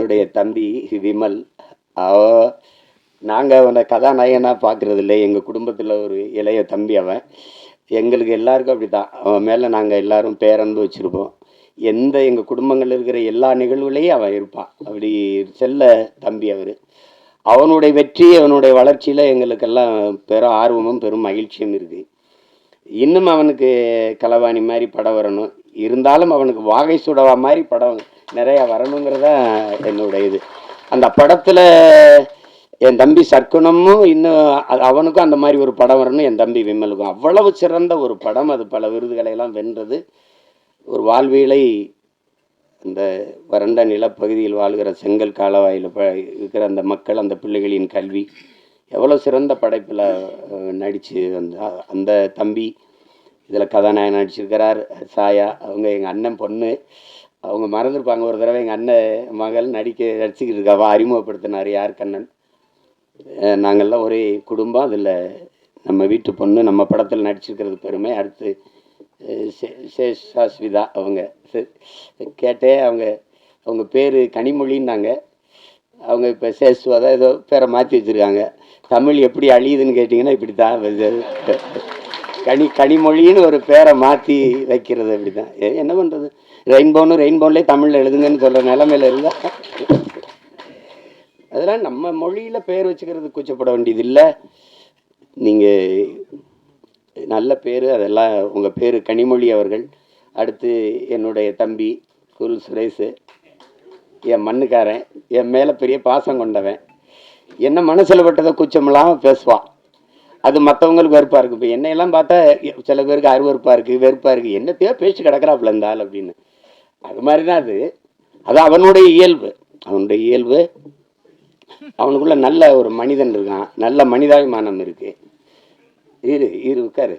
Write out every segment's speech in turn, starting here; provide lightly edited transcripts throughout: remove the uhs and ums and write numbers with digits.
என்னுடைய தம்பி விமல். அவ நாங்கள் அவனை கதாநாயகனாக பார்க்குறது இல்லை. எங்கள் குடும்பத்தில் ஒரு இளைய தம்பி அவன். எங்களுக்கு எல்லாருக்கும் அப்படி தான். அவன் மேலே நாங்கள் எல்லாரும் பேரன்பு வச்சுருப்போம். எங்கள் குடும்பங்களில் இருக்கிற எல்லா நிகழ்வுலையும் அவன் இருப்பான். அப்படி செல்ல தம்பி அவர். அவனுடைய வெற்றி, அவனுடைய வளர்ச்சியில் எங்களுக்கெல்லாம் பெரும் ஆர்வமும் பெரும் மகிழ்ச்சியும் இருக்குது. இன்னும் அவனுக்கு களவாணி மாதிரி படம் வரணும், இருந்தாலும் அவனுக்கு வாகை சுடவா மாதிரி படம் நிறையா வரணுங்கிறத என்னுடைய இது. அந்த படத்தில் என் தம்பி சர்க்குணமும் இன்னும் அவனுக்கும் அந்த மாதிரி ஒரு படம் வரணும். என் தம்பி விமலுக்கும் அவ்வளவு சிறந்த ஒரு படம். அது பல விருதுகளை எல்லாம் வென்றது. ஒரு வாழ்வியலை இந்த வறண்ட நிலப்பகுதியில் வாழ்கிற செங்கல் காலவாயில் இருக்கிற அந்த மக்கள், அந்த பிள்ளைகளின் கல்வி, எவ்வளோ சிறந்த படைப்பில் நடித்து அந்த தம்பி இதில் கதாநாயகன் நடிச்சிருக்கிறார். சாயா அவங்க எங்கள் அண்ணன் பொண்ணு. அவங்க மறந்துருப்பாங்க. ஒரு தடவை எங்கள் அண்ணன் மகள் நடிச்சுக்கிட்டு இருக்காவா அறிமுகப்படுத்தினார் யார் கண்ணன். நாங்கள்லாம் ஒரே குடும்பம். அதில் நம்ம வீட்டு பொண்ணு நம்ம படத்தில் நடிச்சிருக்கிறது பெருமை. அடுத்து சேஷாஸ்விதா அவங்க கேட்டேன். அவங்க பேர் கனிமொழின்னாங்க. அவங்க இப்போ சேஷ்வதா ஏதோ பேரை மாற்றி வச்சுருக்காங்க. தமிழ் எப்படி அழியுதுன்னு கேட்டிங்கன்னா இப்படி தான். கனிமொழின்னு ஒரு பேரை மாற்றி வைக்கிறது அப்படி தான். என்ன பண்ணுறது, ரெயின்போன்லேயே தமிழில் எழுதுங்கன்னு சொல்கிற நிலைமையில் இருந்தால் அதெல்லாம் நம்ம மொழியில் பேர் வச்சுக்கிறது கூச்சப்பட வேண்டியது இல்லை. நீங்கள் நல்ல பேர், அதெல்லாம் உங்கள் பேர் கனிமொழி அவர்கள். அடுத்து என்னுடைய தம்பி குரு சுரேஷ், என் மண்ணுக்காரன், என் மேலே பெரிய பாசம் கொண்டவன். என்ன மனசில் பட்டதை கூச்சமில்லாமல் பேசுவான். அது மற்றவங்களுக்கு வெறுப்பாக இருக்குது. இப்போ என்னையெல்லாம் பார்த்தா சில பேருக்கு அருவறுப்பாக இருக்குது, வெறுப்பாக இருக்குது. என்னத்தையோ பேச்சு கிடக்கிறாப்புல இருந்தால் அப்படின்னு. அது மாதிரி தான் அது அவனுடைய இயல்பு. அவனுக்குள்ள நல்ல ஒரு மனிதன் இருக்கான், நல்ல மனிதாபிமானம் இருக்கு. இரு உட்காரு.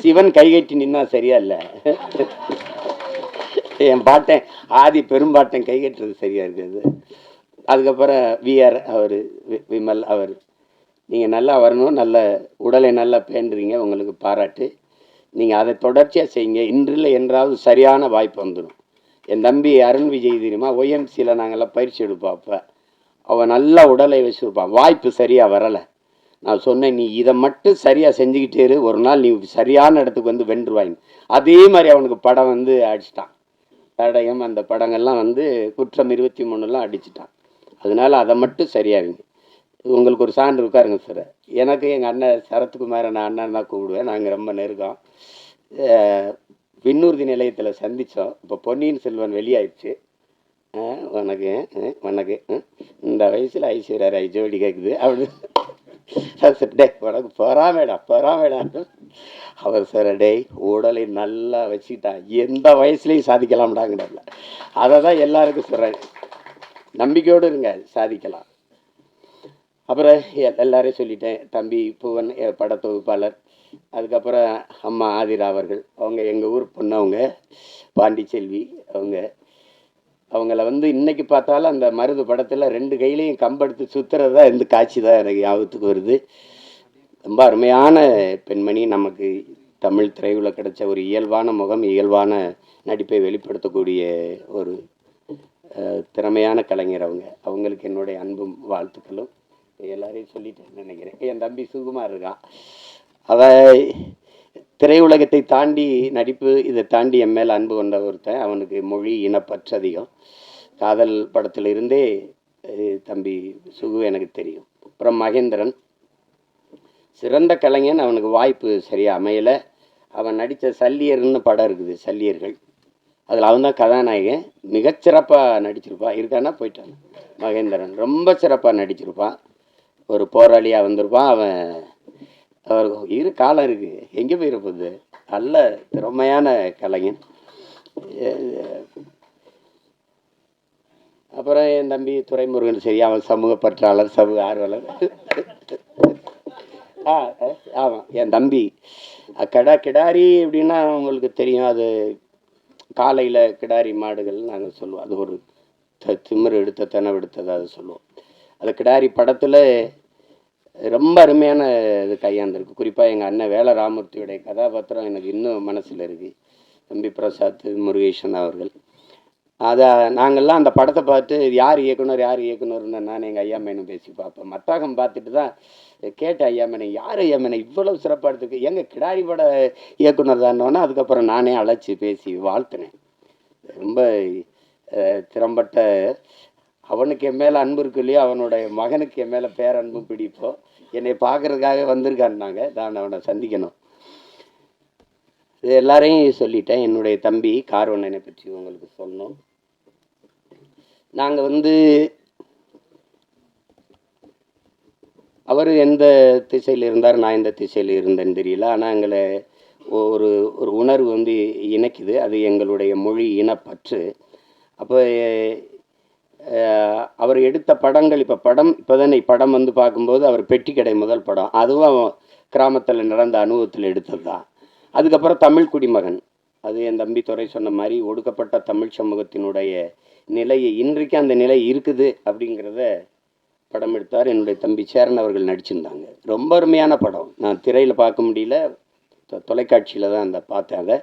சிவன் கைகட்டி நின்னா சரியா இல்லை. என் பாட்டன் ஆதி பெரும்பாட்டன் கைகட்டுறது சரியா இருக்குது. அதுக்கப்புறம் விஆர் அவர் விமல் அவர். நீங்கள் நல்லா வரணும், நல்ல உடலை நல்லா பேண்டுறீங்க, உங்களுக்கு பாராட்டு. நீங்கள் அதை தொடர்ச்சியாக செய்யுங்க. இன்றில் என்றாவது சரியான வாய்ப்பு வந்துடும். என் தம்பி அருண் விஜய் தெரியுமா, ஒய்எம்சியில் நாங்கள்லாம் பயிற்சி எடுப்போம். அப்போ அவன் நல்லா உடலை வச்சுருப்பான். வாய்ப்பு சரியாக வரலை. நான் சொன்னேன், நீ இதை மட்டும் சரியாக செஞ்சுக்கிட்டே இரு, ஒரு நாள் நீ சரியான இடத்துக்கு வந்து வென்றுவாங்க. அதே மாதிரி அவனுக்கு படம் வந்து அடிச்சிட்டான். தடயம் அந்த படங்கள்லாம் வந்து குற்றம் 23 அடிச்சிட்டான். அதனால அதை மட்டும் சரியாகுங்க. உங்களுக்கு ஒரு சான்று இருக்காருங்க சார். எனக்கு எங்கள் அண்ணன் சரத்குமாரை நான் அண்ணன் தான் கூப்பிடுவேன். நாங்கள் ரொம்ப நெருக்கம். விண்ணூர்தி நிலையத்தில் சந்தித்தோம். இப்போ பொன்னியின் செல்வன் வெளியாயிடுச்சு. வணக்கம் இந்த வயசில் ஐஸ்வர்யா ராய் ஜோடி கேட்குது அப்படின்னு. டே உனக்கு பொறாமேடா. அவர் சார் டே உடலை நல்லா வச்சுக்கிட்டா எந்த வயசுலையும் சாதிக்கலாம்டாங்கடல. அதை தான் எல்லாருக்கும் சொல்கிறேன். நம்பிக்கையோடு இருங்க, சாதிக்கலாம். அப்புறம் எல்லாரையும் சொல்லிட்டேன். தம்பி பூவன் படத்தொகுப்பாளர். அதுக்கப்புறம் அம்மா ஆதிரா அவர்கள், அவங்க எங்கள் ஊர் பொண்ணு, அவங்க பாண்டிச்செல்வி. அவங்கள வந்து இன்னைக்கு பார்த்தாலும் அந்த மருது படத்தில் 2 கையிலையும் கம்பெடுத்து சுற்றுறது தான் இந்த காட்சி தான் எனக்கு ஞாபகத்துக்கு வருது. ரொம்ப அருமையான பெண்மணி. நமக்கு தமிழ் திரையுலகில் கிடைச்ச ஒரு இயல்பான முகம், இயல்பான நடிப்பை வெளிப்படுத்தக்கூடிய ஒரு திறமையான கலைஞர். அவங்களுக்கு என்னுடைய அன்பும் வாழ்த்துக்களும். எல்லாரையும் சொல்லிட்டேன்னு நினைக்கிறேன். என் தம்பி சுகுமார் இருக்கான். திரையுலகத்தை தாண்டி நடிப்பு, இதை தாண்டி என் மேல் அன்பு கொண்ட ஒருத்தன். அவனுக்கு மொழி இனப்பற்று அதிகம். காதல் படத்தில் இருந்தே தம்பி சுகு எனக்கு தெரியும். அப்புறம் மகேந்திரன் சிறந்த கலைஞன். அவனுக்கு வாய்ப்பு சரியாக அமையலை. அவன் நடித்த சல்லியர்னு படம் இருக்குது, சல்லியர்கள். அதில் அவன் தான் கதாநாயகன். மிகச்சிறப்பாக நடிச்சிருப்பான். இருக்கானா போயிட்டான். மகேந்திரன் ரொம்ப சிறப்பாக நடிச்சிருப்பான். ஒரு போராளியாக வந்திருப்பான். அவருக்கு காலம் இருக்குது, எங்கே போயிருப்பது. நல்ல திறமையான கலைஞன். அப்புறம் என் தம்பி துரைமுருகன் சரி, அவன் சமூக பற்றாளர், சமூக ஆர்வலர். ஆமாம், என் தம்பி கிடாரி அப்படின்னா உங்களுக்கு தெரியும். அது காலையில் கிடாரி மாடுகள் நாங்கள் சொல்லுவோம். அது ஒரு திமிர் எடுத்த தெனவெடுத்தது அதை சொல்லுவோம். அது கிடாரி படத்தில் ரொம்ப அருமையான இது கையாண்டிருக்கு. குறிப்பாக எங்கள் அண்ணன் வேல ராமூர்த்தியுடைய கதாபாத்திரம் எனக்கு இன்னும் மனசில் இருக்குது. தம்பி பிரசாத் முருகேசன் அவர்கள். அதை நாங்கள்லாம் அந்த படத்தை பார்த்து யார் இயக்குனர் யார் இயக்குனர்னு நான் எங்கள் ஐயா மேனும் பேசி பார்ப்பேன். மத்தாகம் பார்த்துட்டு தான் கேட்டேன், ஐயா மேனை யார் ஐயா மேனை இவ்வளவு சிறப்பாக எடுத்துருக்கு, எங்கள் கிடாரி பட இயக்குனர் தானோன்னா அதுக்கப்புறம் நானே அழைச்சி பேசி வாழ்த்தினேன். ரொம்ப திறம்பட்ட, அவனுக்கு என் மேலே அன்பு இருக்கு இல்லையோ, அவனுடைய மகனுக்கு என் மேலே பேரன்பும் பிடிப்போம். என்னை பார்க்கறதுக்காக வந்திருக்கான்னாங்க, நான் அவனை சந்திக்கணும். இது எல்லாரையும் சொல்லிட்டேன். என்னுடைய தம்பி கார்வண்ணனை பற்றி உங்களுக்கு சொல்லணும். நாங்கள் அவர் எந்த திசையில் இருந்தார், நான் எந்த திசையில் இருந்தேன்னு தெரியல. ஆனால் எங்களை ஒரு ஒரு உணர்வு இணைக்குது. அது எங்களுடைய மொழி இனப்பற்று. அப்போ அவர் எடுத்த படங்கள், இப்போ தானே படம் பார்க்கும்போது அவர் பெட்டி கடை முதல் படம், அதுவும் கிராமத்தில் நடந்த அனுபவத்தில் எடுத்தது தான். அதுக்கப்புறம் தமிழ் குடிமகன், அது என் தம்பி துறை சொன்ன மாதிரி ஒடுக்கப்பட்ட தமிழ் சமூகத்தினுடைய நிலையை, இன்றைக்கு அந்த நிலை இருக்குது அப்படிங்கிறத படம் எடுத்தார். என்னுடைய தம்பி சேரன் அவர்கள் நடிச்சிருந்தாங்க. ரொம்ப அருமையான படம். நான் திரையில் பார்க்க முடியல, தொலைக்காட்சியில் தான் பார்த்தேன். அதை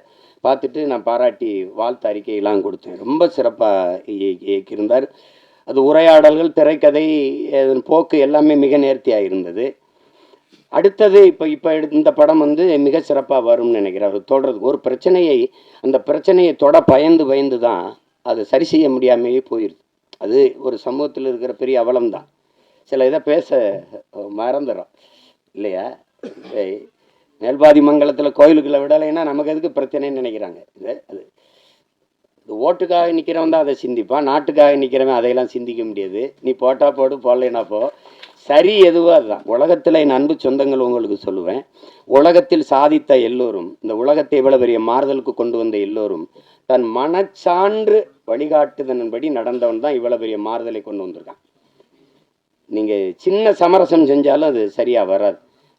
பார்த்துட்டு நான் பாராட்டி வாழ்த்து அறிக்கையெல்லாம் கொடுத்தேன். ரொம்ப சிறப்பாக இயக்கியிருந்தார். அது உரையாடல்கள், திரைக்கதை, போக்கு எல்லாமே மிக நேர்த்தியாக இருந்தது. அடுத்தது இப்போ இந்த படம் மிக சிறப்பாக வரும்னு நினைக்கிறேன். அவர் தொடர்றதுக்கு ஒரு பிரச்சனையை, அந்த பிரச்சனையை பயந்து தான் அதை சரி செய்ய முடியாமையே போயிடுது. அது ஒரு சமூகத்தில் இருக்கிற பெரிய அவலம் தான். சில இதை பேச மறந்துடும் இல்லையா? மேல்பாதி மங்கலத்தில் கோயிலுக்குள்ள விடலைன்னா நமக்கு எதுக்கு பிரச்சனைன்னு நினைக்கிறாங்க. அது ஓட்டுக்காக நிற்கிறவன் தான் அதை சிந்திப்பான், நாட்டுக்காக நிற்கிறவன் அதையெல்லாம் சிந்திக்க முடியாது. நீ போட்டா போடு, போடலைன்னா போ, சரி எதுவோ அதுதான். உலகத்தில் என் அன்பு சொந்தங்கள் உங்களுக்கு சொல்லுவேன், உலகத்தில் சாதித்த எல்லோரும், இந்த உலகத்தை இவ்வளவு பெரிய மாறுதலுக்கு கொண்டு வந்த எல்லோரும் தன் மனச்சான்று வழிகாட்டுதன்படி நடந்தவன் தான் இவ்வளவு பெரிய மாறுதலை கொண்டு வந்திருக்கான். நீங்கள் சின்ன சமரசம் செஞ்சாலும் அது சரியாக வராது.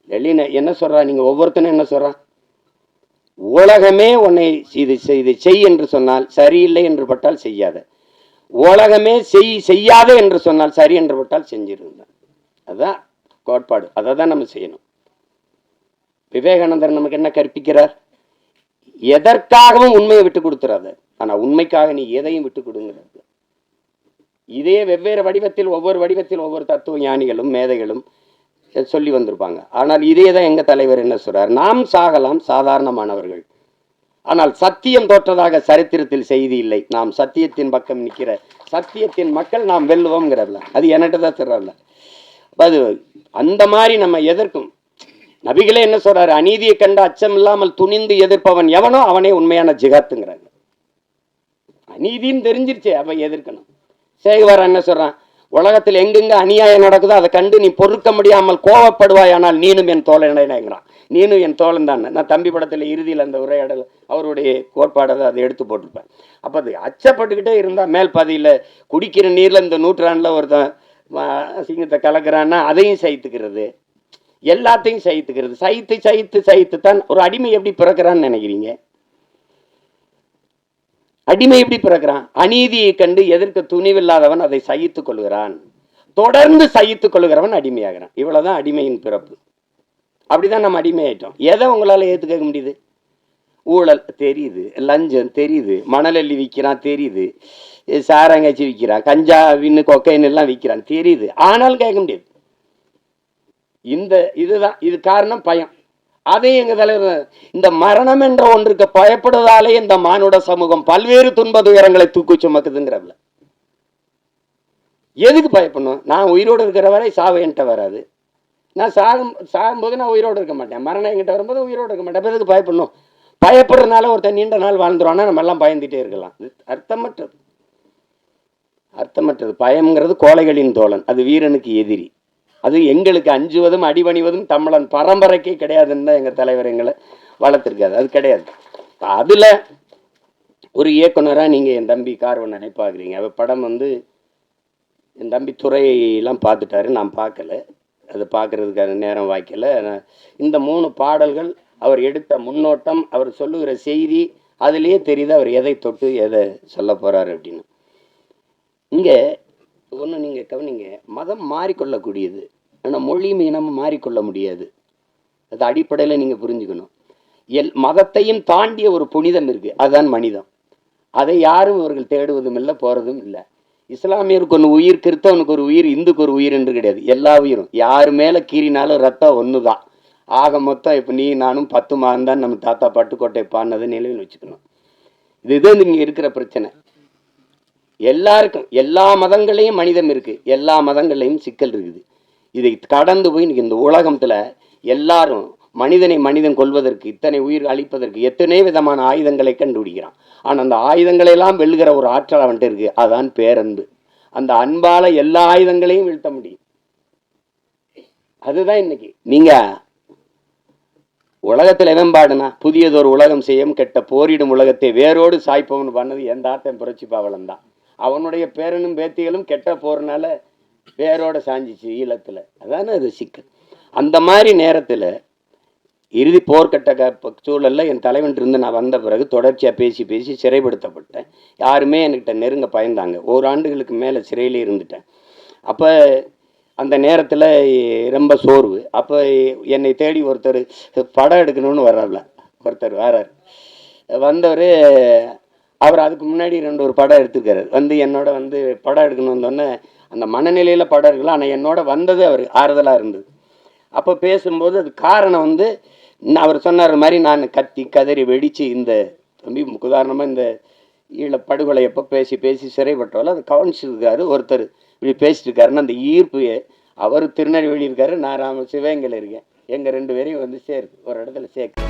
வெளியின என்ன சொல்கிறா, நீங்கள் ஒவ்வொருத்தனும் என்ன சொல்கிறான், உலகமே உன்னை இது செய் என்று சொன்னால் சரியில்லை என்று பட்டால் செய்யாத, உலகமே செய்யாத என்று சொன்னால் சரி என்று பட்டால் செஞ்சிருந்தான். அதுதான் கோட்பாடு, அதை தான் நம்ம செய்யணும். விவேகானந்தர் நமக்கு என்ன கற்பிக்கிறார், எதற்காகவும் உண்மையை விட்டு கொடுத்துறாத, ஆனால் உண்மைக்காக நீ எதையும் விட்டு கொடுங்கிறது. இதே வெவ்வேறு வடிவத்தில், ஒவ்வொரு வடிவத்தில் ஒவ்வொரு தத்துவ ஞானிகளும் மேதைகளும் சொல்லி வந்திருப்பாங்க. ஆனால் இதே தான் எங்கள் தலைவர் என்ன சொல்றார், நாம் சாகலாம், சாதாரணமானவர்கள், ஆனால் சத்தியம் தோற்றதாக சரித்திரத்தில் செய்தி இல்லை. நாம் சத்தியத்தின் பக்கம் நிற்கிற சத்தியத்தின் மக்கள் நாம் வெல்லுவோம்ங்கிறதுல அது என்கிட்ட தான் சொல்றாருல. அது அந்த மாதிரி நம்ம எதிர்க்கும். நபிகளே என்ன சொல்றாரு, அநீதியை கண்டு அச்சம் இல்லாமல் துணிந்து எதிர்ப்பவன் எவனோ அவனே உண்மையான ஜிகாத்துங்கிறாங்க. அநீதின்னு தெரிஞ்சிருச்சே, அப்ப எதிர்க்கணும். சேகுவார் என்ன சொல்றான், உலகத்தில் எங்கெங்க அநியாயம் நடக்குதோ அதை கண்டு நீ பொறுக்க முடியாமல் கோவப்படுவாய், ஆனால் நீனும் என் தோழனாங்கிறான். நீனும் என் தோழன் தான். நான் தம்பி படத்தில் இறுதியில் அந்த உரையாடல் அவருடைய கோட்பாடை அதை எடுத்து போட்டிருப்பேன். அப்போ அது அச்சப்பட்டுக்கிட்டே இருந்தால், மேல் பாதியில் குடிக்கிற நீரில் இந்த நூற்றாண்டில் ஒருத்தன் சிங்கத்தை கலக்கிறான்னா அதையும் சகித்துக்கிறது, எல்லாத்தையும் சகித்துக்கிறது. சகித்து தான் ஒரு அடிமை எப்படி பிறக்கிறான்னு நினைக்கிறீங்க? அடிமை எப்படி பிறக்கிறான்? அநீதியை கண்டு எதிர்க்க துணிவில்லாதவன் அதை சகித்துக் கொள்கிறான், தொடர்ந்து சகித்துக் கொள்கிறவன் அடிமையாகிறான். இவ்வளவுதான் அடிமையின் பிறப்பு. அப்படிதான் நம்ம அடிமையாயிட்டோம். எதை உங்களால ஏத்துக்க முடியுது? ஊழல் தெரியுது, லஞ்சம் தெரியுது, மணலள்ளி விற்கிறான் தெரியுது, சாராங்காய்ச்சி விற்கிறான், கஞ்சா வின்னு கொக்கைன் எல்லாம் விற்கிறான் தெரியுது, ஆனாலும் கேட்க முடியாது. இதுதான் இது காரணம், பயம். அதே எங்க தலைவர், இந்த மரணம் என்ற ஒன்றுக்கு பயப்படுவதாலே இந்த மானுட சமூகம் பல்வேறு துன்ப துயரங்களை தூக்கி சுமக்குதுங்கிறதுல. எதுக்கு பயப்படணும்? நான் உயிரோடு இருக்கிற வரை சாவு என்கிட்ட வராது. நான் சாகும்போது நான் உயிரோடு இருக்க மாட்டேன், மரணம் என்கிட்ட வரும்போது உயிரோடு இருக்க மாட்டேன். எதுக்கு பயப்படணும்? பயப்படுறதுனால ஒருத்தர் நீண்ட நாள் வாழ்ந்துருவானா நம்ம எல்லாம் பயந்துட்டே இருக்கலாம். அர்த்தமற்றது. பயம்ங்கிறது கோழைகளின் தோழன், அது வீரனுக்கு எதிரி. அது எங்களுக்கு அஞ்சுவதும் அடிபணிவதும் தமிழன் பரம்பரைக்கே கிடையாதுன்னு தான் எங்கள் தலைவர் எங்களை வளர்த்துருக்காது. அது கிடையாது. அதில் ஒரு இயக்குனராக நீங்கள் என் தம்பி கார்வண்ணனை பார்க்குறீங்க. அவ படம் என் தம்பி துறையெல்லாம் பார்த்துட்டாரு, நான் பார்க்கல. அது பார்க்குறதுக்கான நேரம் வாய்க்கல. இந்த 3 பாடல்கள், அவர் எடுத்த முன்னோட்டம், அவர் சொல்லுகிற செய்தி, அதுலேயே தெரியுது அவர் எதை தொட்டு எதை சொல்ல போகிறார் அப்படின்னு. இங்கே ஒன்று நீங்கள் கவனிங்க, மதம் மாறிக்கொள்ளக்கூடியது, ஆனால் மொழியும் இனமும் மாறிக்கொள்ள முடியாது. அது அடிப்படையில் நீங்கள் புரிஞ்சுக்கணும். மதத்தையும் தாண்டிய ஒரு புனிதம் இருக்குது, அதுதான் மனிதம். அதை யாரும் இவர்கள் தேடுவதும் இல்லை, போகிறதும் இல்லை. இஸ்லாமியருக்கு ஒன்று உயிர், கிறிஸ்தவனுக்கு ஒரு உயிர், இந்துக்கு ஒரு உயிர் என்று கிடையாது. எல்லா உயிரும் யார் மேலே கீறினாலும் ரத்தம் ஒன்று தான். ஆக மொத்தம் இப்போ நீ நானும் 10 மாதம் தான் நம்ம தாத்தா பட்டுக்கோட்டை பாடினது நினைவில் வச்சுக்கணும். இதுதான் இங்கே இருக்கிற பிரச்சனை. எல்லாருக்கும் எல்லா மதங்களையும் மனிதம் இருக்கு, எல்லா மதங்களையும் சிக்கல் இருக்குது. இதை கடந்து போய் இன்னைக்கு இந்த உலகத்துல எல்லாரும் மனிதனை மனிதன் கொள்வதற்கு, இத்தனை உயிர் அழிப்பதற்கு எத்தனை விதமான ஆயுதங்களை கண்டுபிடிக்கிறான். ஆனால் அந்த ஆயுதங்களை எல்லாம் வெல்லுகிற ஒரு ஆற்றல் அவன்கிட்ட இருக்கு, அதான் பேரன்பு. அந்த அன்பால எல்லா ஆயுதங்களையும் வீழ்த்த முடியும். அதுதான் இன்னைக்கு நீங்க உலகத்தில் எவன் பாடுனா புதியதொரு உலகம் செய்யும் கெட்ட போரிடும் உலகத்தை வேரோடு சாய்ப்பவன் பண்ணது எந்த ஆட்டம் புரட்சி பாவலன் தான். அவனுடைய பேரனும் பேத்திகளும் கெட்ட போறனால வேரோட சாஞ்சிச்சு ஈழத்தில். அதானே அது சிக்கல். அந்த மாதிரி நேரத்தில் இறுதி போர்க்கட்ட சூழலில் என் தலைவன் இருந்து நான் வந்த பிறகு தொடர்ச்சியாக பேசி பேசி சிறைப்படுத்தப்பட்டேன். யாருமே என்கிட்ட நெருங்க பயந்தாங்க. 1 ஆண்டுகளுக்கு மேலே சிறையிலே இருந்துட்டேன். அப்போ அந்த நேரத்தில் ரொம்ப சோர்வு. அப்போ என்னை தேடி ஒருத்தர் படம் எடுக்கணும்னு வர்றாருல, ஒருத்தர் வரார். வந்தவர் அவர் அதுக்கு முன்னாடி 2 படம் எடுத்துருக்காரு. வந்து என்னோட வந்து படம் எடுக்கணும் வந்தோடனே அந்த மனநிலையில் படம் இருக்கலாம். ஆனால் என்னோட வந்தது அவர் ஆறுதலாக இருந்தது. அப்போ பேசும்போது அது காரணம் வந்து அவர் சொன்னார் மாதிரி நான் கத்தி கதறி வெடித்து இந்த தம்பி உதாரணமாக இந்த ஈழப்படுகொலை எப்போ பேசி பேசி சிறைப்பட்டாலும் அது கவனிச்சிருக்காரு. ஒருத்தர் இப்படி பேசிட்டு இருக்காருன்னு அந்த ஈர்ப்பு. அவர் திருநெல்வேலி இருக்காரு, நான் சிவகங்கையில் இருக்கேன். எங்கள் 2 பேரையும் வந்து சேர்த்து ஒரு இடத்துல சேர்க்கு.